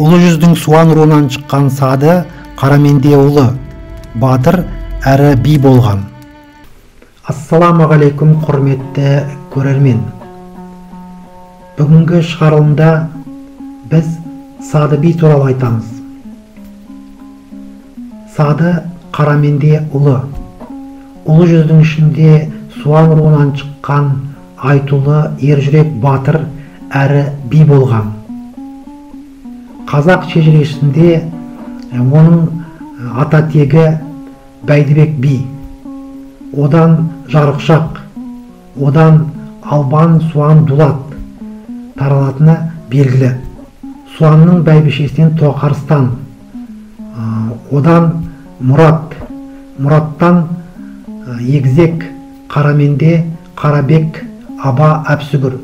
Улы жүздің Суан руынан шыққан Сады Қараменде ұлы, батыр әрі би болған. Ассаламағалейкум құрметті көрермен. Бүгінгі шығарылымда біз Сады би туралы айтамыз. Сады Қараменде ұлы, ұлы жүздің ішінде Суан руынан шыққан айтулы ержүрек батыр әрі би болған. Қазақ шежірешісінде оның ата тегі Бәйдібек би, одан Жарықшақ, одан Албан Суан Дулат таралатыны белгілі. Суанның бәйбішесінен Тоқарстан, одан Мұрат, Мұраттан Егзек, Қараменде, Қарабек, Аба Әпсүгір.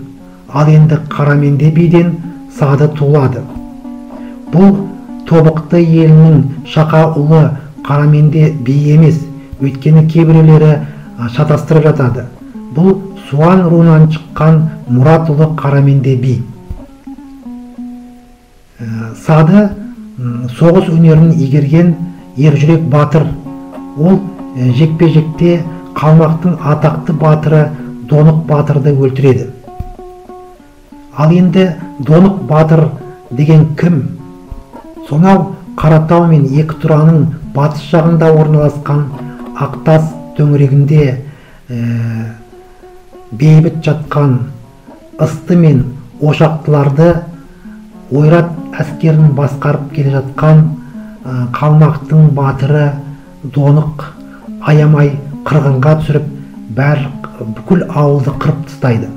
Ал енді Қараменде биден Сады туылады. Бұл тобықты елінің Шақа ұлы Қараменде би емес, өйткені кейбіреулері шатастырып жатады. Бұл Суан руынан шыққан Мұрат ұлы Қараменде би. Сады соғыс өнерін игерген ержүрек батыр. Ол жекпе-жекте Қалмақтың атақты батыры Донық батырды өлтіреді. Ал енді Донық батыр деген кім? Сонау Қаратау мен Екітұраның батыс жағында орналасқан Ақтас төңірегінде бейбіт жатқан Ысты мен Ошақтыларды ойрат әскерін басқарып келе жатқан Қалмақтың батыры Донық аямай қырғынға түсіріп, бүкіл ауылды қырып тастайды.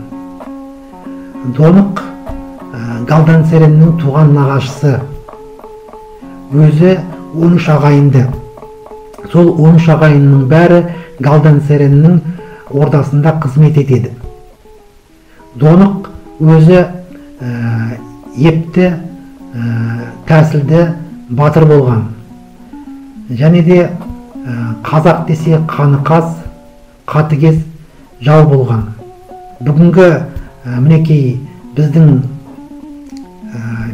Донық Галдан Сереннің туған нағашысы, өзі 13 ағайынды. Сол 13 ағайынның бәрі Галдан Сереннің ордасында қызмет етеді. Донық өзі епті, тәсілді батыр болған. Және де қазақ десе қанықас, қатыгез жау болған. Бүгінгі мінекей біздің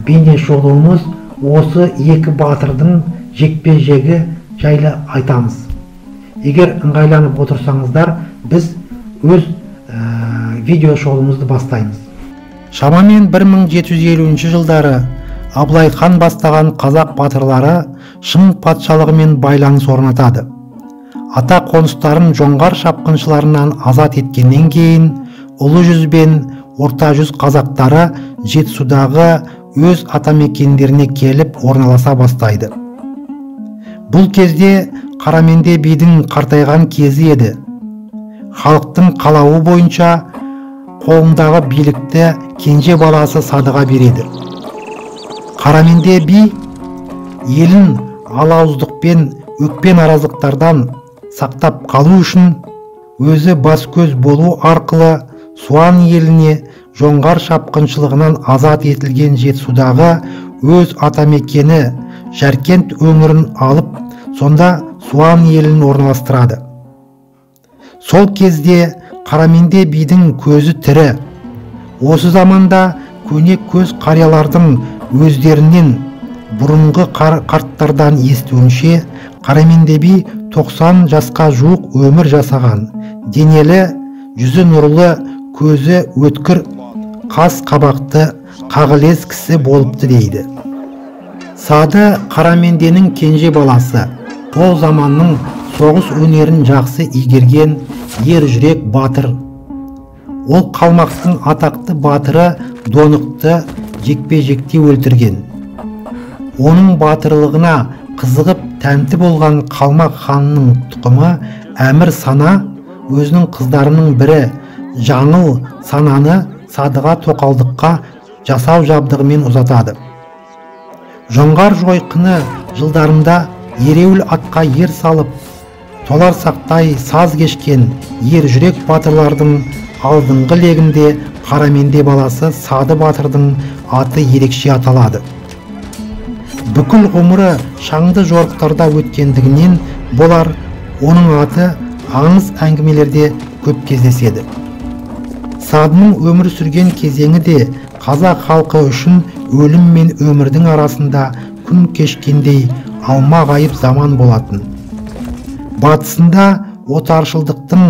бейне шолуымыз осы екі батырдың жекпе-жегі жайлы айтамыз. Егер ыңғайланып отырсаңыздар, біз өз видео шолуымызды бастаймыз. Шамамен 1750 жылдары Абылай хан бастаған қазақ батырлары Шың патшалығымен байланыс орнатады. Ата қоныстарын жоңғар шапқыншыларынан азат еткеннен кейін ұлы жүз бен орта жүз қазақтары Жетісудағы өз атамекендеріне келіп орналаса бастайды. Бұл кезде Қараменде бидің қартайған кезі еді. Халықтың қалауы бойынша қолындағы билікті кенже баласы Садыға береді. Қараменде би елін алауыздықпен, өкпе наразылықтардан сақтап қалу үшін өзі бас-көз болу арқылы Суан еліне жоңғар шапқыншылығынан азат етілген Жетісудағы өз атамекені Жәркент өңірін алып, сонда Суан елін орналастырады. Сол кезде Қараменде бидің көзі тірі. Осы заманда көне көз қариялардың өздерінен бұрынғы қарттардан естуінше Қараменде би 90 жасқа жуық өмір жасаған. Денелі, жүзі нұрлы, көзі өткір, қас қабақты, қағылез кісі болыпты дейді. Сады Қараменденің кенже баласы. Ол заманның соғыс өнерін жақсы игерген ержүрек батыр. Ол Қалмақтың атақты батыры Донықты жекпе-жекте өлтірген. Оның батырлығына қызығып тәнті болған Қалмақ ханының тұқымы Әмір Сана өзінің қыздарының бірі Жаңыл Сананы Садыға тоқалдыққа жасау жабдығымен ұзатады. Жоңғар жойқыны жылдарында ереуіл атқа ер салып, толар сақтай саз кешкен ержүрек батырлардың алдыңғы легінде Қараменде баласы Сады батырдың аты ерекше аталады. Бүкіл ғұмыры шаңды жорықтарда өткендігінен болар, оның аты аңыз әңгімелерде көп кездеседі. Садының өмір сүрген кезеңі де қазақ халқы үшін өлім мен өмірдің арасында күн кешкендей алма-ғайып заман болатын. Батысында отаршылдықтың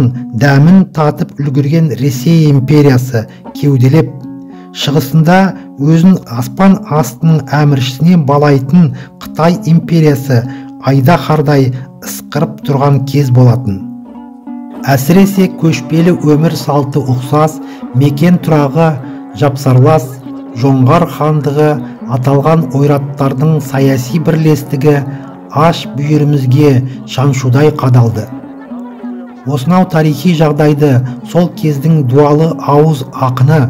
дәмін татып үлгерген Ресей империясы кеуделеп, шығысында өзін аспан астының әміршісіне балайтын Қытай империясы айдаһардай ысқырып тұрған кез болатын. Әсіресе көшпелі өмір салты ұқсас, мекен тұрағы жапсарлас, жоңғар хандығы аталған ойраттардың саяси бірлестігі аш бүйірімізге шаншудай қадалды. Осынау тарихи жағдайды сол кездің дуалы ауыз ақыны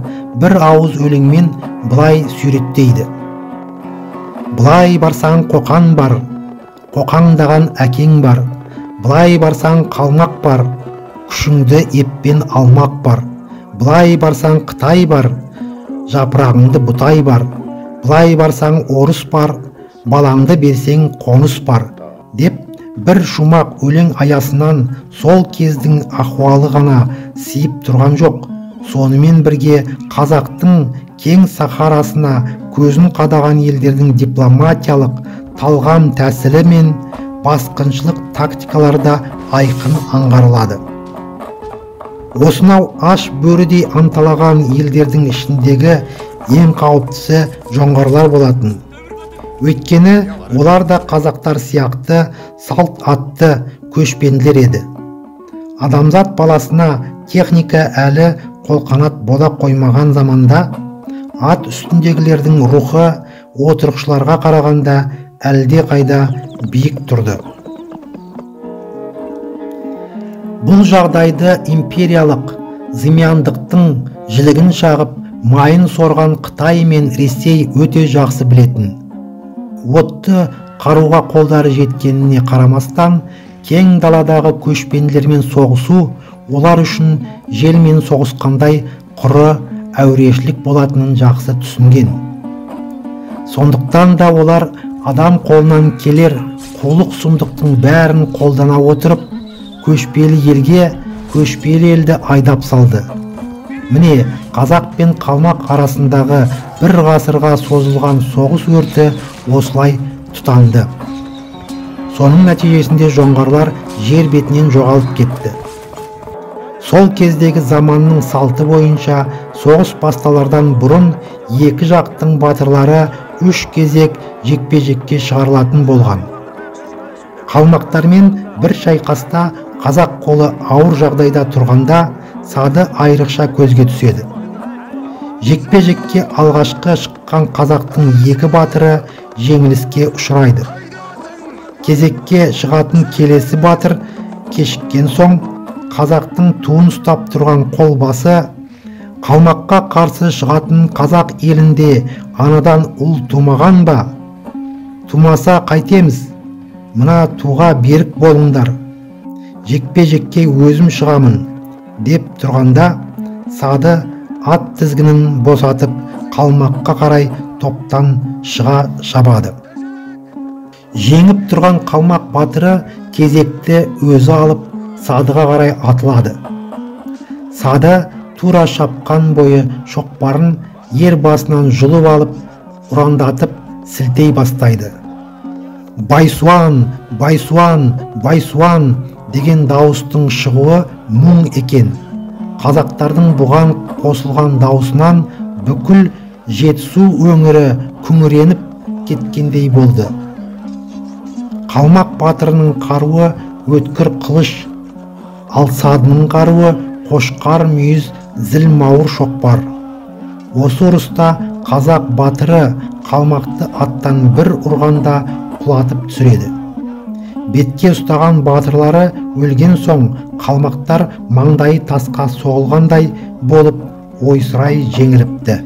бір ауыз өлеңмен былай суреттейді. Былай барсаң қоқан бар, қоқаңдаған әкең бар, былай барсаң қалмақ бар, күшіңді еппен алмақ бар, былай барсаң Қытай бар, жапырағыңды бұтай бар, былай барсаң орыс бар, балаңды берсең қоныс бар, деп бір шумақ өлең аясынан сол кездің ахуалы ғана сиып тұрған жоқ, сонымен бірге қазақтың кең сахарасына көзін қадаған елдердің дипломатиялық талғам тәсілі мен басқыншылық тактикаларда айқын аңғарылады. Осынау аш бөрідей анталаған елдердің ішіндегі ең қауіптісі жоңғарлар болатын. Өйткені олар да қазақтар сияқты салт атты көшпенділер еді. Адамзат баласына техника әлі қолқанат бола қоймаған заманда ат үстіндегілердің рухы отырықшыларға қарағанда әлде қайда биік тұрды. Бұл жағдайды империялық зымияндықтың жілігін шағып, майын сорған Қытай мен Ресей өте жақсы білетін. Отты қаруға қолдары жеткеніне қарамастан, кең даладағы көшпенділермен соғысу олар үшін желмен соғысқандай құры әурешілік болатынын жақсы түсінген. Сондықтан да олар адам қолынан келер қулық сұмдықтың бәрін қолдана отырып, көшпелі елге көшпелі елді айдап салды. Міне, қазақ пен қалмақ арасындағы бір ғасырға созылған соғыс өрті осылай тұтанды. Соның нәтижесінде жоңғарлар жер бетінен жоғалып кетті. Сол кездегі заманның салты бойынша соғыс басталардан бұрын екі жақтың батырлары үш кезек жекпе-жекке шығарылатын болған. Қалмақтармен бір шайқаста қазақ қолы ауыр жағдайда тұрғанда сады айрықша көзге түседі. Жекпе-жекке алғашқы шыққан қазақтың екі батыры жеңіліске ұшырайды. Кезекке шығатын келесі батыр кешіккен соң қазақтың туын ұстап тұрған қолбасы қалмаққа қарсы шығатын қазақ елінде анадан ұл тумаған ба? Тумаса қайтеміз? Мына туға берік болыңдар. Жекпе-жекке өзім шығамын деп тұрғанда сады ат тізгінін босатып қалмаққа қарай топтан шыға шабады. Жеңіп тұрған қалмақ батыры кезекті өзі алып садыға қарай атылады. Сады тура шапқан бойы шоқпарын ер басынан жұлып алып, ұрандатып сілтей бастайды. Байсуан, Байсуан, Байсуан деген дауыстың шығуы мұң екен. Қазақтардың бұған қосылған дауысынан бүкіл Жетісу өңірі күңіреніп кеткендей болды. Қалмақ батырының қаруы өткір қылыш, ал садының қаруы қошқар мүйіз зіл-мауыр шоқпар. Осы ұрыста қазақ батыры қалмақты аттан бір ұрғанда құлатып түсіреді. Бетке ұстаған батырлары өлген соң қалмақтар маңдайы тасқа соғылғандай болып ойсырай жеңіліпті.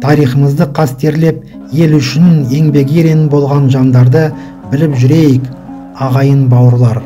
Тарихымызды қастерлеп, ел үшін еңбек ерен болған жандарды біліп жүрейік, ағайын бауырлар.